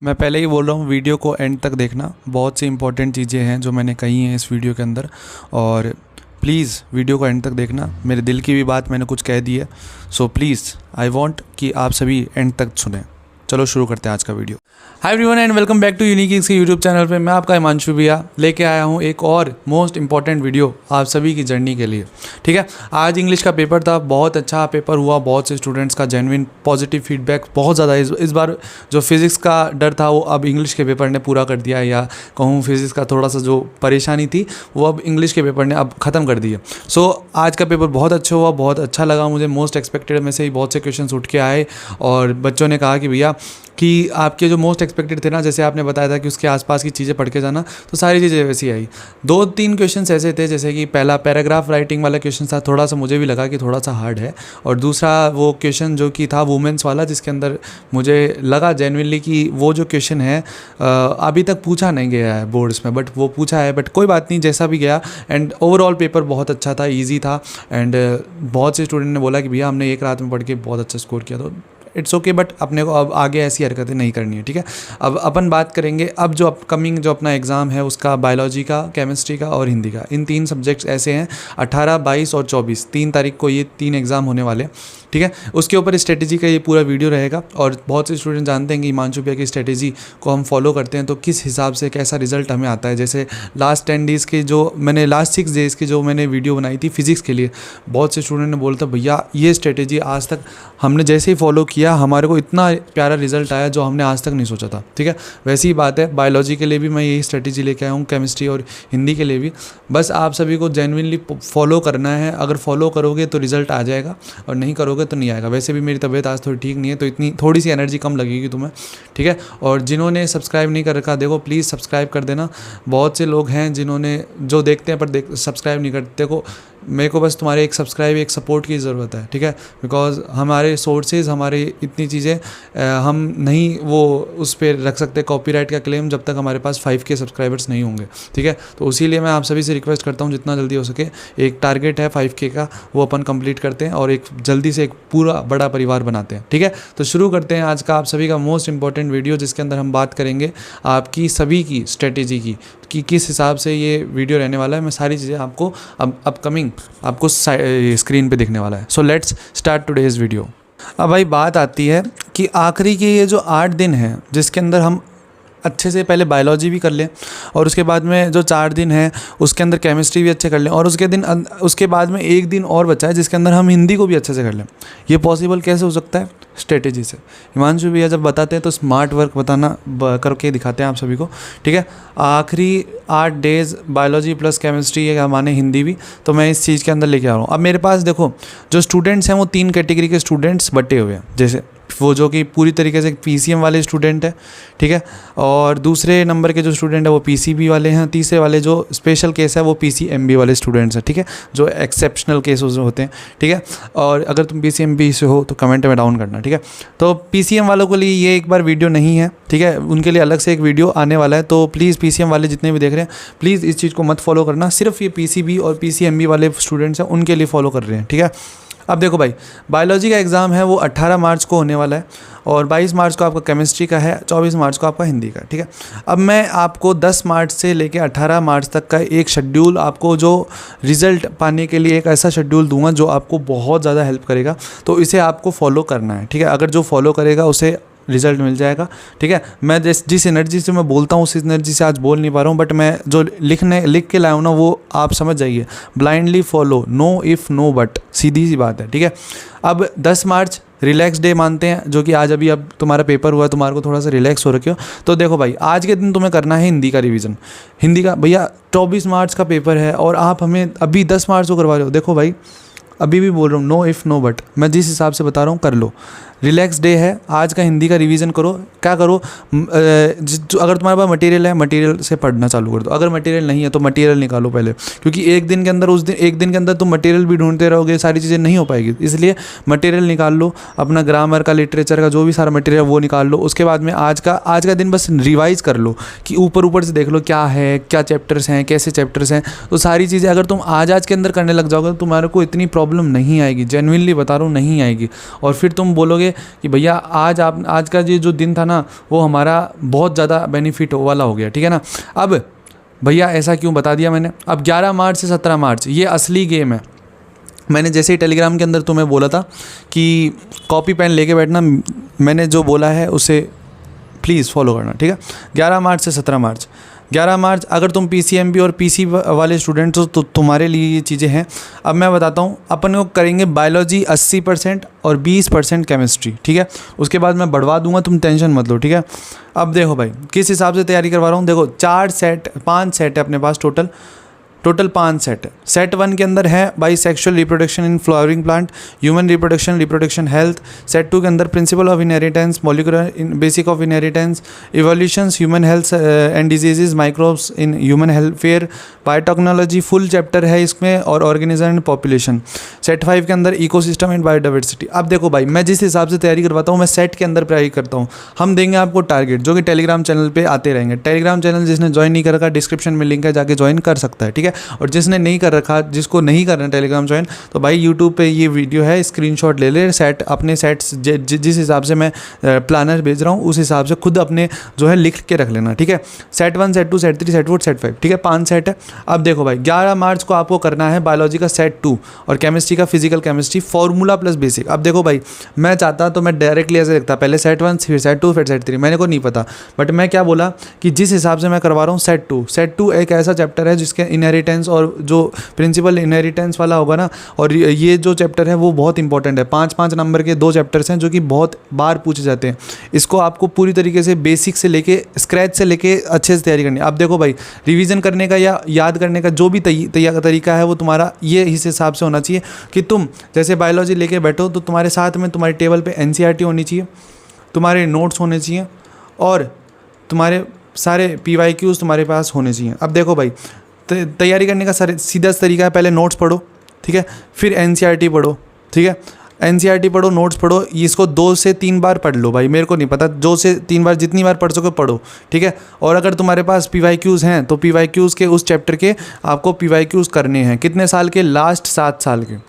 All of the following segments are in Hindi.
मैं पहले ही बोल रहा हूँ, वीडियो को एंड तक देखना। बहुत सी इंपॉर्टेंट चीज़ें हैं जो मैंने कही हैं इस वीडियो के अंदर, और प्लीज़ वीडियो को एंड तक देखना। मेरे दिल की भी बात मैंने कुछ कह दी है, सो प्लीज़ आई वांट कि आप सभी एंड तक सुनें। चलो शुरू करते हैं आज का video. Hi everyone and welcome back to unique kings के यूट्यूब चैनल पे। मैं आपका हिमांशु भैया लेके आया हूँ एक और मोस्ट इंपॉर्टेंट वीडियो आप सभी की जर्नी के लिए। ठीक है, आज इंग्लिश का पेपर था, बहुत अच्छा पेपर हुआ। बहुत से स्टूडेंट्स का जेन्युइन पॉजिटिव फीडबैक बहुत ज़्यादा। इस बार जो फिज़िक्स का डर था वो अब इंग्लिश के पेपर ने पूरा कर दिया, या कहूँ फिज़िक्स का थोड़ा सा जो परेशानी थी वो अब इंग्लिश के पेपर ने अब ख़त्म कर दी है। सो आज का पेपर बहुत अच्छा हुआ, बहुत अच्छा लगा मुझे। मोस्ट एक्सपेक्टेड में से ही बहुत से क्वेश्चन उठ के आए और बच्चों ने कहा कि भैया कि आपके जो मोस्ट एक्सपेक्टेड थे ना, जैसे आपने बताया था कि उसके आसपास की चीज़ें पढ़ के जाना, तो सारी चीज़ें वैसी आई। 2-3 क्वेश्चंस ऐसे थे, जैसे कि पहला पैराग्राफ राइटिंग वाला क्वेश्चन था, थोड़ा सा मुझे भी लगा कि थोड़ा सा हार्ड है। और दूसरा वो क्वेश्चन जो कि था वुमेंस वाला, जिसके अंदर मुझे लगा जेन्युइनली कि वो जो क्वेश्चन है अभी तक पूछा नहीं गया है बोर्ड्स में, बट वो पूछा है। बट कोई बात नहीं, जैसा भी गया। एंड ओवरऑल पेपर बहुत अच्छा था, ईजी था। एंड बहुत से स्टूडेंट ने बोला कि भैया हमने एक रात में पढ़ के बहुत अच्छा स्कोर किया। तो इट्स ओके, बट अपने को अब आगे ऐसी हरकतें नहीं करनी है। ठीक है, अब अपन बात करेंगे अब जो अपकमिंग जो अपना एग्ज़ाम है उसका, बायोलॉजी का, केमिस्ट्री का और हिंदी का। इन 3 सब्जेक्ट्स ऐसे हैं, 18, 22 और 24, 3 तारीख को ये 3 एग्ज़ाम होने वाले हैं। ठीक है, उसके ऊपर स्ट्रेटेजी का ये पूरा वीडियो रहेगा। और बहुत से स्टूडेंट जानते हैं कि हिमांशु भैया की स्ट्रेटेजी को हम फॉलो करते हैं तो किस हिसाब से कैसा रिजल्ट हमें आता है। जैसे लास्ट 10 डेज़ के जो मैंने, लास्ट 6 डेज़ की जो मैंने वीडियो बनाई थी फिज़िक्स के लिए, बहुत से स्टूडेंट ने बोला था भैया ये स्ट्रेटेजी आज तक हमने जैसे ही फॉलो किया हमारे को इतना प्यारा रिजल्ट आया जो हमने आज तक नहीं सोचा था। ठीक है, वैसी ही बात है बायोलॉजी के लिए भी मैं यही स्ट्रेटेजी लेके आया हूँ, केमिस्ट्री और हिंदी के लिए भी। बस आप सभी को जेन्युइनली फॉलो करना है। अगर फॉलो करोगे तो रिजल्ट आ जाएगा, और नहीं करोगे तो नहीं आएगा। वैसे भी मेरी तबीयत आज थोड़ी ठीक नहीं है, तो इतनी थोड़ी सी एनर्जी कम लगेगी तुम्हें। ठीक है, और जिन्होंने सब्सक्राइब नहीं कर रखा, देखो प्लीज़ सब्सक्राइब कर देना। बहुत से लोग हैं जिन्होंने जो देखते हैं पर सब्सक्राइब नहीं करते। देखो मेरे को बस तुम्हारे एक सब्सक्राइब, एक सपोर्ट की ज़रूरत है। ठीक है, बिकॉज हमारे सोर्सेज, हमारी इतनी चीज़ें हम नहीं वो उस पर रख सकते कॉपीराइट का क्लेम जब तक हमारे पास 5K सब्सक्राइबर्स नहीं होंगे। ठीक है, तो इसीलिए मैं आप सभी से रिक्वेस्ट करता हूँ जितना जल्दी हो सके, एक टारगेट है 5K का, वो अपन कंप्लीट करते हैं और एक जल्दी से एक पूरा बड़ा परिवार बनाते हैं। ठीक है, तो शुरू करते हैं आज का आप सभी का मोस्ट इंपॉर्टेंट वीडियो, जिसके अंदर हम बात करेंगे आपकी सभी की स्ट्रेटेजी की, कि किस हिसाब से ये वीडियो रहने वाला है। मैं सारी चीज़ें आपको अब अपकमिंग आपको स्क्रीन पे दिखने वाला है। So let's start today's video. अब भाई बात आती है कि आखिरी के ये जो 8 दिन हैं, जिसके अंदर हम अच्छे से पहले बायोलॉजी भी कर लें, और उसके बाद में जो 4 दिन है उसके अंदर केमिस्ट्री भी अच्छे कर लें, और उसके बाद में 1 दिन और बचा है जिसके अंदर हम हिंदी को भी अच्छे से कर लें। ये पॉसिबल कैसे हो सकता है? स्ट्रेटेजी से। हिमांशु भैया जब बताते हैं तो स्मार्ट वर्क बताना करके दिखाते हैं आप सभी को। ठीक है, आखिरी 8 डेज़ बायोलॉजी प्लस केमिस्ट्री है, माने हिंदी भी, तो मैं इस चीज़ के अंदर लेके आ रहा हूँ। अब मेरे पास देखो जो स्टूडेंट्स हैं वो 3 कैटेगरी के स्टूडेंट्स बटे हुए हैं। जैसे वो जो कि पूरी तरीके से PCM वाले स्टूडेंट है, ठीक है, और दूसरे नंबर के जो स्टूडेंट है वो PCB वाले हैं, तीसरे वाले जो स्पेशल केस है वो PCMB वाले स्टूडेंट्स हैं। ठीक है, जो एक्सेप्शनल केसेस होते हैं। ठीक है, और अगर तुम PCMB से हो तो कमेंट में डाउन करना। ठीक है, तो PCM वालों के लिए ये एक बार वीडियो नहीं है। ठीक है, उनके लिए अलग से एक वीडियो आने वाला है। तो प्लीज़ PCM वाले जितने भी देख रहे हैं, प्लीज़ इस चीज़ को मत फॉलो करना। सिर्फ ये PCB और PCMB वाले स्टूडेंट्स हैं उनके लिए फॉलो कर रहे हैं। ठीक है, अब देखो भाई, बायोलॉजी का एग्ज़ाम है वो 18 मार्च को होने वाला है, और 22 मार्च को आपका केमिस्ट्री का है, 24 मार्च को आपका हिंदी का। ठीक है, अब मैं आपको 10 मार्च से लेकर 18 मार्च तक का एक शेड्यूल, आपको जो रिज़ल्ट पाने के लिए एक ऐसा शेड्यूल दूंगा जो आपको बहुत ज़्यादा हेल्प करेगा। तो इसे आपको फॉलो करना है। ठीक है, अगर जो फॉलो करेगा उसे रिज़ल्ट मिल जाएगा। ठीक है, मैं जिस एनर्जी से मैं बोलता हूँ उस एनर्जी से आज बोल नहीं पा रहा हूँ, बट मैं जो लिख के लाया हूँ ना वो आप समझ जाइए। Blindly follow, no if no but, सीधी सी बात है। ठीक है, अब 10 मार्च रिलैक्स डे मानते हैं, जो कि आज अभी अब तुम्हारा पेपर हुआ है, तुम्हारे को थोड़ा सा रिलैक्स हो रखे हो। तो देखो भाई, आज के दिन तुम्हें करना है हिंदी का रिवीजन। हिंदी का भैया 24 मार्च का पेपर है और आप हमें अभी 10 मार्च को करवा रहे हो। देखो भाई, अभी भी बोल रहा हूँ, नो इफ़ नो बट, मैं जिस हिसाब से बता रहा हूँ कर लो। रिलैक्स डे है, आज का हिंदी का रिवीजन करो। क्या करो, अगर तुम्हारे पास मटेरियल है, मटेरियल से पढ़ना चालू कर दो। अगर मटेरियल नहीं है तो मटेरियल निकालो पहले, क्योंकि एक दिन के अंदर एक दिन के अंदर तुम मटेरियल भी ढूंढते रहोगे, सारी चीज़ें नहीं हो पाएगी। इसलिए मटेरियल निकाल लो, अपना ग्रामर का, लिटरेचर का जो भी सारा मटेरियल वो निकाल लो। उसके बाद में आज का दिन बस रिवाइज़ कर लो, कि ऊपर से देख लो क्या है, क्या चैप्टर्स हैं, कैसे चैप्टर्स हैं। तो सारी चीज़ें अगर तुम आज के अंदर करने लग जाओगे तो तुम्हारे को इतनी प्रॉब्लम नहीं आएगी। जेन्युइनली बता रहा हूँ, नहीं आएगी। और फिर तुम बोलोगे सोचोगे कि भैया आज का ये जो दिन था ना वो हमारा बहुत ज़्यादा बेनिफिट वाला हो गया, ठीक है ना। अब भैया ऐसा क्यों बता दिया मैंने। अब 11 मार्च से 17 मार्च ये असली गेम है। मैंने जैसे ही टेलीग्राम के अंदर तुम्हें बोला था कि कॉपी पेन लेके बैठना, मैंने जो बोला है उसे प्लीज़ फॉलो करना, ठीक है। 11 मार्च से 17 मार्च, 11 मार्च अगर तुम PCMB और PC वाले स्टूडेंट्स हो तो तुम्हारे लिए ये चीज़ें हैं। अब मैं बताता हूँ, अपन को करेंगे बायोलॉजी 80% और 20% केमिस्ट्री, ठीक है। उसके बाद मैं बढ़वा दूंगा, तुम टेंशन मत लो, ठीक है। अब देखो भाई किस हिसाब से तैयारी करवा रहा हूँ। देखो 5 सेट है अपने पास, टोटल 5 सेट है। सेट 1 के अंदर है by sexual reproduction in flowering plant, human reproduction health. Set 2 के अंदर principle of inheritance, molecular basic of inheritance, evolutions, human health and diseases, microbes in human welfare, biotechnology full chapter है इसमें, और ऑर्गेनिज्म एंड पॉपुलेशन। सेट 5 के अंदर इकोसिस्टम एंड बायोडाइवर्सिटी। अब देखो भाई मैं जिस हिसाब से तैयारी करवाता हूँ मैं सेट के अंदर तैयारी करता हूँ। हम देंगे आपको टारगेट जो कि टेलीग्राम चैनल पे आते रहेंगे। टेलीग्राम चैनल जिसने ज्वाइन नहीं कर रखा डिस्क्रिप्शन में लिंक है, जाके ज्वाइन कर सकता है, ठीक है। और जिसने नहीं कर रखा, जिसको नहीं करना टेलीग्राम ज्वाइन, तो भाई यूट्यूब पे ये वीडियो है, स्क्रीनशॉट ले ले, सेट अपने सेट्स जिस हिसाब से मैं प्लानर भेज रहा हूँ उस हिसाब से खुद अपने जो है लिख के रख लेना, ठीक है। Set 1, set 2, set 3, set 4, set 5, ठीक है, 5 सेट है। अब देखो भाई 11 मार्च को आपको करना है बायोलॉजी का सेट 2 और केमिस्ट्री का physical chemistry formula plus basic. अब देखो भाई मैं चाहता तो मैं डायरेक्टली ऐसे लिखता, पहले सेट 1 फिर सेट 2 फिर सेट 3, मैंने को नहीं पता, बट मैं क्या बोला कि जिस हिसाब से मैं करवा रहा हूँ सेट 2 एक ऐसा चैप्टर है जिसके इनहेरिटेंस और जो प्रिंसिपल इनहेरिटेंस वाला होगा ना, और ये जो चैप्टर है वो बहुत इंपॉर्टेंट है। 5 नंबर के 2 चैप्टर्स हैं जो कि बहुत बार पूछे जाते हैं। इसको आपको पूरी तरीके से बेसिक से लेके स्क्रैच से लेके अच्छे से तैयारी करनी है। अब देखो भाई रिवीजन करने का या याद करने का जो भी तरीका है वो तुम्हारा ये इस हिसाब से होना चाहिए कि तुम जैसे बायोलॉजी लेके बैठो तो तुम्हारे साथ में तुम्हारे टेबल पे NCERT होनी चाहिए, तुम्हारे नोट्स होने चाहिए और तुम्हारे सारे PYQs तुम्हारे पास होने चाहिए। अब देखो भाई तैयारी करने का सीधा तरीका है, पहले नोट्स पढ़ो, ठीक है, फिर NCERT पढ़ो, ठीक है। NCERT पढ़ो, नोट्स पढ़ो, इसको 2 से 3 बार पढ़ लो भाई, मेरे को नहीं पता, 2 से 3 बार जितनी बार पढ़ सको पढ़ो, ठीक है। और अगर तुम्हारे पास PYQs हैं तो PYQs के उस चैप्टर के आपको PYQs करने हैं। कितने साल के? लास्ट 7 साल के,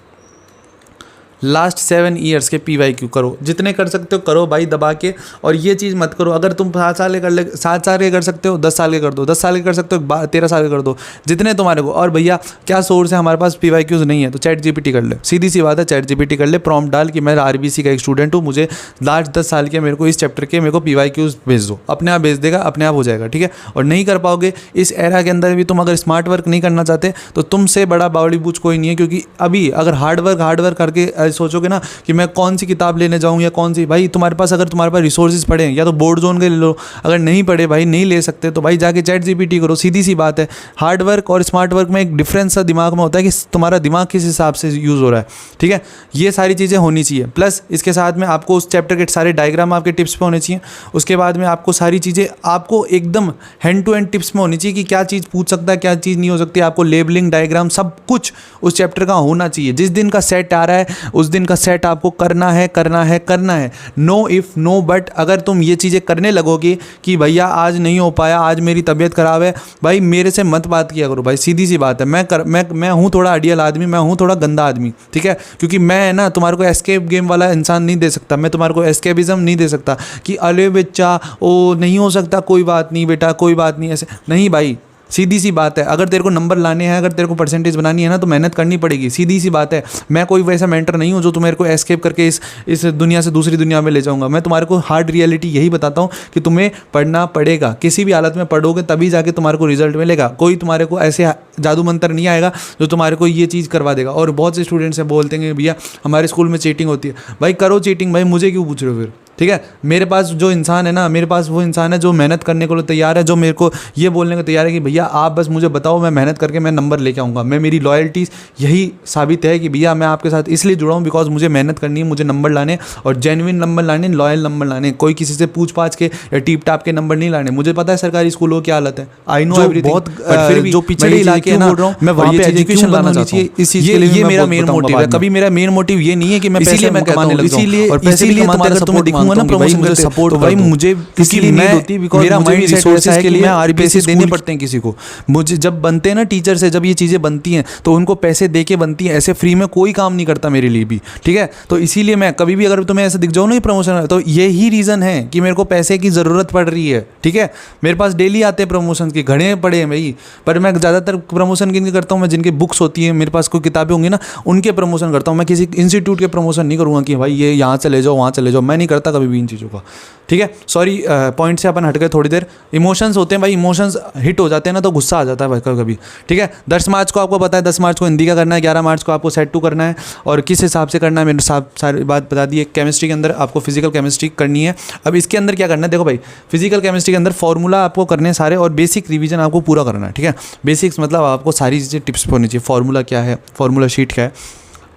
लास्ट 7 ईयर्स के PYQ करो, जितने कर सकते हो करो भाई दबा के। और ये चीज़ मत करो, अगर तुम 7 साल के कर सकते हो 10 साल के कर दो, 10 साल के कर सकते हो 13 साल के कर दो, जितने तुम्हारे को। और भैया क्या सोर्स है, हमारे पास PYQs नहीं है तो ChatGPT कर ले, सीधी सी बात है, ChatGPT कर ले, प्रॉम्प्ट डाल कि मैं RBC का एक स्टूडेंट हूँ, मुझे लास्ट 10 साल के मेरे को इस चैप्टर के मेरे को PYQs भेज दो, अपने आप भेज देगा, अपने आप हो जाएगा, ठीक है। और नहीं कर पाओगे इस एरा के अंदर भी, तुम अगर स्मार्ट वर्क नहीं करना चाहते तो तुमसे बड़ा बावड़ी बूझ कोई नहीं है। क्योंकि अभी अगर हार्ड वर्क करके सोचोगे ना कि मैं कौन सी किताब लेने जाऊँ या कौन सी, भाई तुम्हारे पास अगर तुम्हारे पास रिसोर्सेज पड़े या तो बोर्ड जोन के ले लो, अगर नहीं पड़े भाई नहीं ले सकते तो भाई जाके ChatGPT करो, सीधी सी बात है। हार्ड वर्क और स्मार्ट वर्क में एक डिफरेंस सा दिमाग में होता है कि तुम्हारा दिमाग किस हिसाब से यूज़ हो रहा है, ठीक है। ये सारी चीज़ें होनी चाहिए। प्लस इसके साथ में आपको उस चैप्टर के सारे डायग्राम आपके टिप्स पे होने चाहिए। उसके बाद में आपको सारी चीज़ें आपको एकदम हैंड टू हैंड टिप्स में होनी चाहिए कि क्या चीज़ पूछ सकता है, क्या चीज़ नहीं हो सकती। आपको लेबलिंग, डायग्राम सब कुछ उस चैप्टर का होना चाहिए। जिस दिन का सेट आ रहा है उस दिन का सेट आपको करना है। No if no but. अगर तुम ये चीज़ें करने लगोगे कि भैया आज नहीं हो पाया, आज मेरी तबीयत ख़राब है, भाई मेरे से मत बात किया करो भाई, सीधी सी बात है। मैं हूँ थोड़ा आइडियल आदमी, मैं हूँ थोड़ा गंदा आदमी, ठीक है। क्योंकि मैं ना तुम्हारे को एस्केप गेम वाला इंसान नहीं दे सकता, मैं तुम्हारे को एस्केपिज्म नहीं दे सकता कि अरे बच्चा ओ नहीं हो सकता, कोई बात नहीं बेटा, कोई बात नहीं, ऐसे नहीं भाई। सीधी सी बात है, अगर तेरे को नंबर लाने हैं, अगर तेरे को परसेंटेज बनानी है ना तो मेहनत करनी पड़ेगी, सीधी सी बात है। मैं कोई वैसा मेंटर नहीं हूँ जो तुम्हारे को एस्केप करके इस दुनिया से दूसरी दुनिया में ले जाऊँगा। मैं तुम्हारे को हार्ड रियलिटी यही बताता हूँ कि तुम्हें पढ़ना पड़ेगा, किसी भी हालत में पढ़ोगे तभी जाके तुम्हारे को रिजल्ट मिलेगा। कोई तुम्हारे को ऐसे जादू मंत्र नहीं आएगा जो तुम्हारे को ये चीज़ करवा देगा। और बहुत से स्टूडेंट्स हैं बोलते हैं भैया हमारे स्कूल में चीटिंग होती है। भाई करो चीटिंग, भाई मुझे क्यों पूछ रहे हो फिर, ठीक है। मेरे पास जो इंसान है ना, मेरे पास वो इंसान है जो मेहनत करने को तैयार है, जो मेरे को ये बोलने को तैयार है कि भैया आप बस मुझे बताओ, मैं मेहनत करके मैं नंबर लेके आऊँगा। मैं मेरी लॉयल्टी यही साबित है कि भैया मैं आपके साथ इसलिए जुड़ा हूँ बिकॉज मुझे मेहनत करनी है, मुझे नंबर लाने और जेन्युइन नंबर लाने, लॉयल नंबर लाने। कोई किसी से पूछ पाछ के या टीप टाप के नंबर नहीं लाने। मुझे पता है सरकारी स्कूलों की हालत है, आई नो एवरीथिंग, बहुत फिर भी जो पिछड़े इलाके हैं ना, मैं वहाँ पे एजुकेशन लाना चाहता हूँ। इस चीज़ ये मेरा मेन मोटिव है। कभी मेरा मेन मोटिव ये नहीं है कि मैं पैसे कमाने लग जाऊँ, और पैसे भी कमाते अगर तुम्हें दिखूंगा बोलूंगा ना प्रमोशन मुझे सपोर्ट तो भाई मुझे किसी की नीड होती है, बिकॉज मेरा मुझे भी माइंड रिसोर्सेज के लिए आरबीएससी पैसे देने पड़ते हैं किसी को। मुझे जब बनते हैं ना टीचर से, जब ये चीज़ें बनती हैं तो उनको पैसे दे के बनती हैं, ऐसे फ्री में कोई काम नहीं करता मेरे लिए भी, ठीक है। तो इसीलिए मैं कभी भी अगर तुम्हें ऐसे दिख जाऊँ ना प्रमोशन, तो यही रीज़न है कि मेरे को पैसे की ज़रूरत पड़ रही है, ठीक है। मेरे पास डेली आते हैं प्रमोशन के, घड़े पड़े हैं भाई, पर मैं ज़्यादातर प्रमोशन किनके करता हूँ, मैं जिनके बुक्स होती है, मेरे पास कोई किताबें होंगी ना, उनके प्रमोशन करता हूँ। मैं किसी इंस्टीट्यूट के प्रमोशन नहीं करूँगा कि भाई ये यहाँ चले जाओ वहाँ चले जाओ, मैं नहीं करता कभी भी इन चीज़ों का, ठीक है। सॉरी, पॉइंट से अपन हट गए थोड़ी देर। इमोशंस होते हैं भाई, इमोशंस हिट हो जाते हैं ना तो गुस्सा आ जाता है भाई कभी कभी, ठीक है। 10 मार्च को आपको पता है 10 मार्च को हिंदी का करना है, 11 मार्च को आपको सेट 2 करना है, और किस हिसाब से करना है मेरे साथ सारी बात बता दी है। केमिस्ट्री के अंदर आपको फिजिकल केमिस्ट्री करनी है। अब इसके अंदर क्या करना है, देखो भाई, फिजिकल केमिस्ट्री के अंदर फॉर्मूला आपको करने हैं सारे, और बेसिक रिवीजन आपको पूरा करना है, ठीक है। बेसिक्स मतलब आपको सारी चीज़ें टिप्स होनी चाहिए, फार्मूला क्या है, फार्मूला शीट क्या है।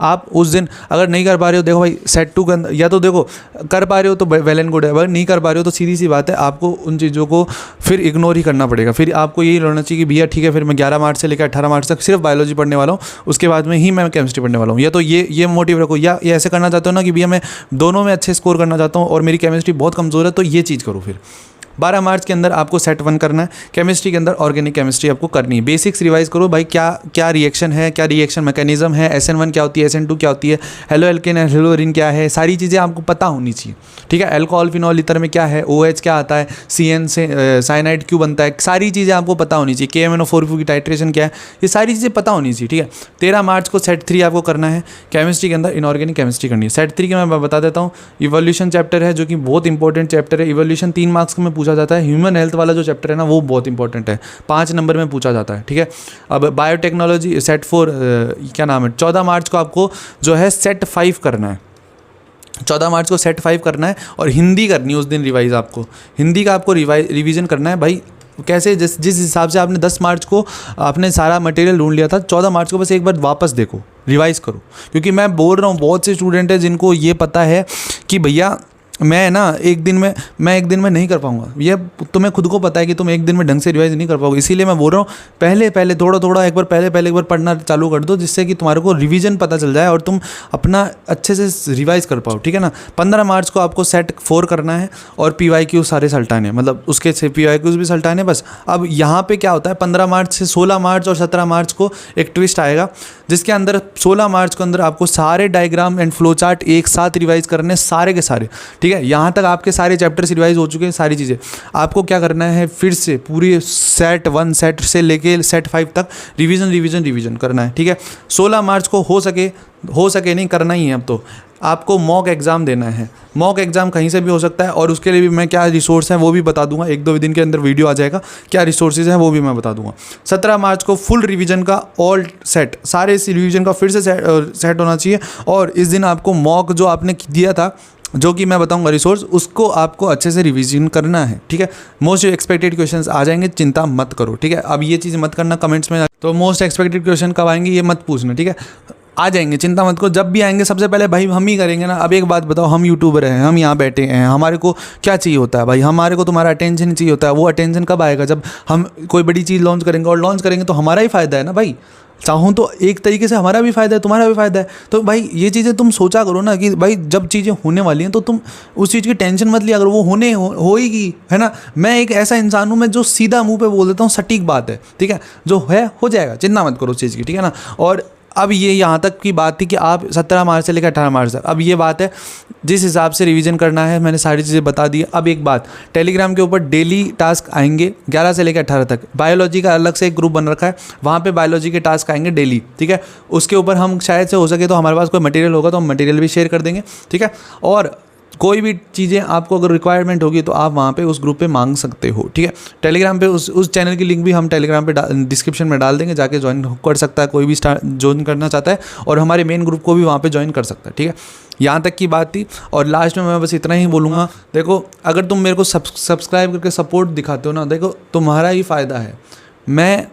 आप उस दिन अगर नहीं कर पा रहे हो, देखो भाई सेट 2 के अंदर, या तो देखो कर पा रहे हो तो वेल एंड गुड है, अगर नहीं कर पा रहे हो तो सीधी सी बात है, आपको उन चीज़ों को फिर इग्नोर ही करना पड़ेगा। फिर आपको यही रहना चाहिए कि भैया ठीक है, फिर मैं 11 मार्च से लेकर 18 मार्च तक सिर्फ बायोलॉजी पढ़ने वाला हूँ, उसके बाद में ही मैं केमिस्ट्री पढ़ने वाला हूँ। या तो ये मोटिव रखो, या ये ऐसे करना चाहते हो ना कि भैया मैं दोनों में अच्छे स्कोर करना चाहता हूँ और मेरी केमिस्ट्री बहुत कमज़ोर है, तो ये चीज़ करो। फिर 12 मार्च के अंदर आपको सेट 1 करना है, केमिस्ट्री के अंदर ऑर्गेनिक केमिस्ट्री आपको करनी है। बेसिक्स रिवाइज करो भाई, क्या क्या रिएक्शन है, क्या रिएक्शन मैकेनिज्म है, SN1 क्या होती है, SN2 क्या होती है, हेलो एल्केन हेलो एरिन क्या है, सारी चीज़ें आपको पता होनी चाहिए, ठीक है। अल्कोहल फिनॉल ईथर में क्या है, OH क्या आता है, CN से साइनाइड क्यों बनता है, सारी चीज़ें आपको पता होनी चाहिए। KMNO4 की टाइट्रेशन क्या है, ये सारी चीज़ें पता होनी चाहिए, ठीक है। 13 मार्च को सेट 3 आपको करना है, केमिस्ट्री के अंदर इनऑर्गेनिक केमिस्ट्री करनी है। सेट 3 के मैं बता देता हूँ, इवोल्यूशन चैप्टर है जो कि बहुत इंपॉर्टेंट चैप्टर है। इवोल्यूशन 3 मार्क्स में पूछा जाता है। ह्यूमन हेल्थ वाला जो चैप्टर है ना, वो बहुत इंपॉर्टेंट है, 5 नंबर में पूछा जाता है, ठीक है। अब बायोटेक्नोलॉजी सेट 4 क्या नाम है, 14 मार्च को आपको जो है सेट 5 करना है। 14 मार्च को सेट 5 करना है, और हिंदी करनी है उस दिन रिवाइज। आपको हिंदी का आपको रिवीजन करना है भाई। कैसे, जिस हिसाब से आपने 10 मार्च को आपने सारा मटेरियल ढूंढ लिया था, 14 मार्च को बस एक बार वापस देखो, रिवाइज करो। क्योंकि मैं बोल रहा हूँ बहुत से स्टूडेंट हैं जिनको ये पता है कि भैया मैं ना एक दिन में नहीं कर पाऊंगा। ये तुम्हें खुद को पता है कि तुम एक दिन में ढंग से रिवाइज नहीं कर पाओगे। इसीलिए मैं बोल रहा हूँ पहले थोड़ा एक बार पढ़ना चालू कर दो, जिससे कि तुम्हारे को रिवीजन पता चल जाए और तुम अपना अच्छे से रिवाइज कर पाओ, ठीक है ना। 15 मार्च को आपको सेट 4 करना है, और PYQ सारे सल्टाने, मतलब उसके से PYQs भी सल्टाने बस। अब यहाँ पे क्या होता है, 15 मार्च से 16 मार्च और 17 मार्च को एक ट्विस्ट आएगा, जिसके अंदर 16 मार्च के अंदर आपको सारे डायग्राम एंड फ्लो चार्ट एक साथ रिवाइज करने, सारे के सारे, ठीक है। यहाँ तक आपके सारे चैप्टर्स रिवाइज हो चुके हैं, सारी चीज़ें। आपको क्या करना है, फिर से पूरी सेट 1 सेट से लेके सेट 5 तक रिवीजन करना है, ठीक है। 16 मार्च को हो सके नहीं करना ही है। अब तो आपको मॉक एग्ज़ाम देना है। मॉक एग्ज़ाम कहीं से भी हो सकता है, और उसके लिए भी मैं क्या रिसोर्स हैं वो भी बता दूंगा, 1-2 दिन के अंदर वीडियो आ जाएगा, क्या रिसोर्सेज हैं वो भी मैं बता दूंगा। 17 मार्च को फुल रिवीजन का ऑल सेट, सारे इस रिवीजन का फिर से सेट होना चाहिए। और इस दिन आपको मॉक जो आपने दिया था, जो कि मैं बताऊंगा रिसोर्स, उसको आपको अच्छे से रिवीजन करना है, ठीक है। मोस्ट एक्सपेक्टेड क्वेश्चंस आ जाएंगे, चिंता मत करो, ठीक है। अब ये चीज़ मत करना कमेंट्स में, तो मोस्ट एक्सपेक्टेड क्वेश्चन कब आएंगे ये मत पूछना, ठीक है। आ जाएंगे, चिंता मत करो, जब भी आएंगे सबसे पहले भाई हम ही करेंगे ना। अब एक बात बताओ, हम यूट्यूबर हैं, हम यहाँ बैठे हैं, हमारे को क्या चाहिए होता है भाई, हमारे को तुम्हारा अटेंशन ही चाहिए होता है। वो अटेंशन कब आएगा, जब हम कोई बड़ी चीज़ लॉन्च करेंगे, और लॉन्च करेंगे तो हमारा ही फ़ायदा है ना भाई। चाहूँ तो एक तरीके से हमारा भी फ़ायदा है, तुम्हारा भी फ़ायदा है। तो भाई ये चीज़ें तुम सोचा करो ना, कि भाई जब चीज़ें होने वाली हैं तो तुम उस चीज़ की टेंशन मत लिया करो, वो होएगी, है ना। मैं एक ऐसा इंसान हूँ, मैं जो सीधा मुंह पे बोल देता हूँ, सटीक बात है, ठीक है। जो है हो जाएगा, चिंता मत करो उस चीज़ की, ठीक है ना। और अब ये यहाँ तक की बात थी कि आप 17 मार्च से लेकर 18 मार्च तक, अब ये बात है जिस हिसाब से रिवीजन करना है, मैंने सारी चीज़ें बता दी। अब एक बात, टेलीग्राम के ऊपर डेली टास्क आएंगे 11 से लेकर 18 तक। बायोलॉजी का अलग से एक ग्रुप बन रखा है, वहाँ पे बायोलॉजी के टास्क आएंगे डेली, ठीक है। उसके ऊपर हम शायद से हो सके तो हमारे पास कोई मटेरियल होगा तो हम मटेरियल भी शेयर कर देंगे, ठीक है। और कोई भी चीज़ें आपको अगर रिक्वायरमेंट होगी तो आप वहाँ पे उस ग्रुप पे मांग सकते हो, ठीक है। टेलीग्राम पे उस चैनल की लिंक भी हम टेलीग्राम पे डिस्क्रिप्शन में डाल देंगे, जाके ज्वाइन कर सकता है कोई भी ज्वाइन करना चाहता है, और हमारे मेन ग्रुप को भी वहाँ पे ज्वाइन कर सकता है, ठीक है। यहाँ तक की बात थी। और लास्ट में मैं बस इतना ही बोलूँगा, देखो अगर तुम मेरे को सब्सक्राइब करके सपोर्ट दिखाते हो ना, देखो तुम्हारा ही फ़ायदा है। मैं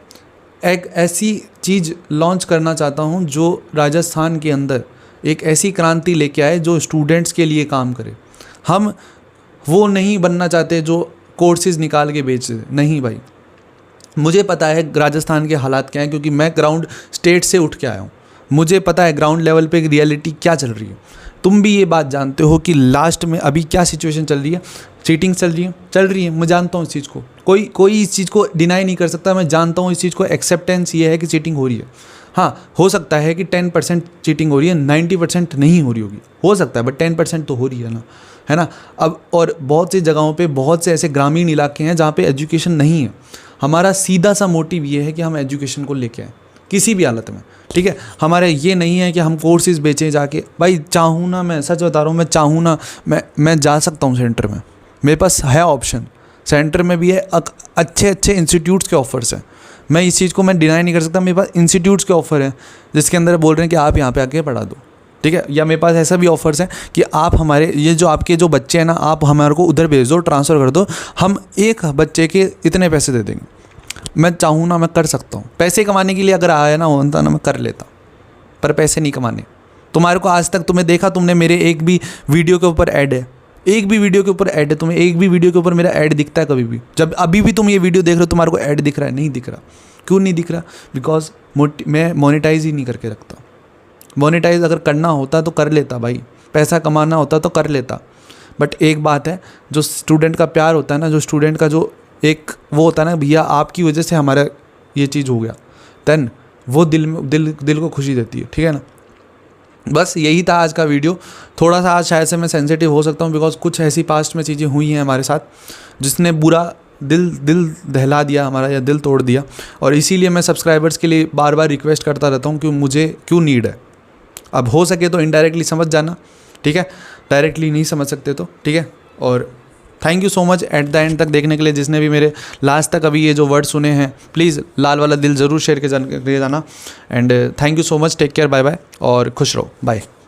एक ऐसी चीज़ लॉन्च करना चाहता हूँ जो राजस्थान के अंदर एक ऐसी क्रांति लेके आए जो स्टूडेंट्स के लिए काम करे। हम वो नहीं बनना चाहते जो कोर्सेज निकाल के बेच दे, नहीं भाई। मुझे पता है राजस्थान के हालात क्या हैं, क्योंकि मैं ग्राउंड स्टेट से उठ के आया हूँ। मुझे पता है ग्राउंड लेवल पे रियलिटी क्या चल रही है। तुम भी ये बात जानते हो कि लास्ट में अभी क्या सिचुएशन चल रही है, चीटिंग चल रही है। मैं जानता हूँ इस चीज़ को, कोई इस चीज़ को डिनाई नहीं कर सकता। मैं जानता हूँ इस चीज़ को, एक्सेप्टेंस ये है कि चीटिंग हो रही है। हाँ, हो सकता है कि 10% चीटिंग हो रही है, 90% नहीं हो रही होगी, हो सकता है, बट 10% तो हो रही है ना। अब और बहुत सी जगहों पे बहुत से ऐसे ग्रामीण इलाके हैं जहाँ पे एजुकेशन नहीं है। हमारा सीधा सा मोटिव ये है कि हम एजुकेशन को लेके आए किसी भी हालत में, ठीक है। हमारे ये नहीं है कि हम कोर्सेज बेचें जाके। भाई चाहूँ ना, मैं सच बता रहा हूँ, मैं चाहूँ ना, मैं जा सकता हूँ सेंटर में, मेरे पास है ऑप्शन। सेंटर में भी है, अच्छे इंस्टीट्यूट्स के ऑफर्स हैं। मैं इस चीज़ को मैं डिनाई नहीं कर सकता। मेरे पास इंस्टीट्यूट्स के ऑफ़र हैं जिसके अंदर बोल रहे हैं कि आप यहाँ पे आके पढ़ा दो, ठीक है। या मेरे पास ऐसा भी ऑफर्स हैं कि आप हमारे ये जो आपके जो बच्चे हैं ना, आप हमारे को उधर भेज दो, ट्रांसफ़र कर दो, हम एक बच्चे के इतने पैसे दे देंगे। मैं चाहूँ ना, मैं कर सकता हूँ। पैसे कमाने के लिए अगर आया ना होता ना, मैं कर लेता, पर पैसे नहीं कमाने। तुम्हारे को आज तक तुमने देखा, तुमने मेरे एक भी वीडियो के ऊपर ऐड है, एक भी वीडियो के ऊपर ऐड है, तुम्हें एक भी वीडियो के ऊपर मेरा ऐड दिखता है कभी भी? जब अभी भी तुम ये वीडियो देख रहे हो, तुम्हारे को ऐड दिख रहा है? नहीं दिख रहा। क्यों नहीं दिख रहा? बिकॉज मैं मोनेटाइज ही नहीं करके रखता। मोनेटाइज अगर करना होता तो कर लेता भाई, पैसा कमाना होता तो कर लेता। बट एक बात है, जो स्टूडेंट का प्यार होता है ना, जो स्टूडेंट का जो एक वो होता है ना, भैया आपकी वजह से हमारा ये चीज़ हो गया, देन वो दिल को खुशी देती है, ठीक है ना। बस यही था आज का वीडियो। थोड़ा सा आज शायद से मैं सेंसिटिव हो सकता हूँ, बिकॉज कुछ ऐसी पास्ट में चीज़ें हुई हैं हमारे साथ जिसने बुरा दिल दहला दिया हमारा, या दिल तोड़ दिया। और इसीलिए मैं सब्सक्राइबर्स के लिए बार बार रिक्वेस्ट करता रहता हूँ कि मुझे क्यों नीड है। अब हो सके तो इनडायरेक्टली समझ जाना, ठीक है, डायरेक्टली नहीं समझ सकते तो, ठीक है। और thank you so much at the end तक देखने के लिए। जिसने भी मेरे लास्ट तक अभी ये जो वर्ड सुने हैं, प्लीज़ लाल वाला दिल ज़रूर शेयर कर जाना। And thank you so much, take care, bye bye, और खुश रहो, बाय।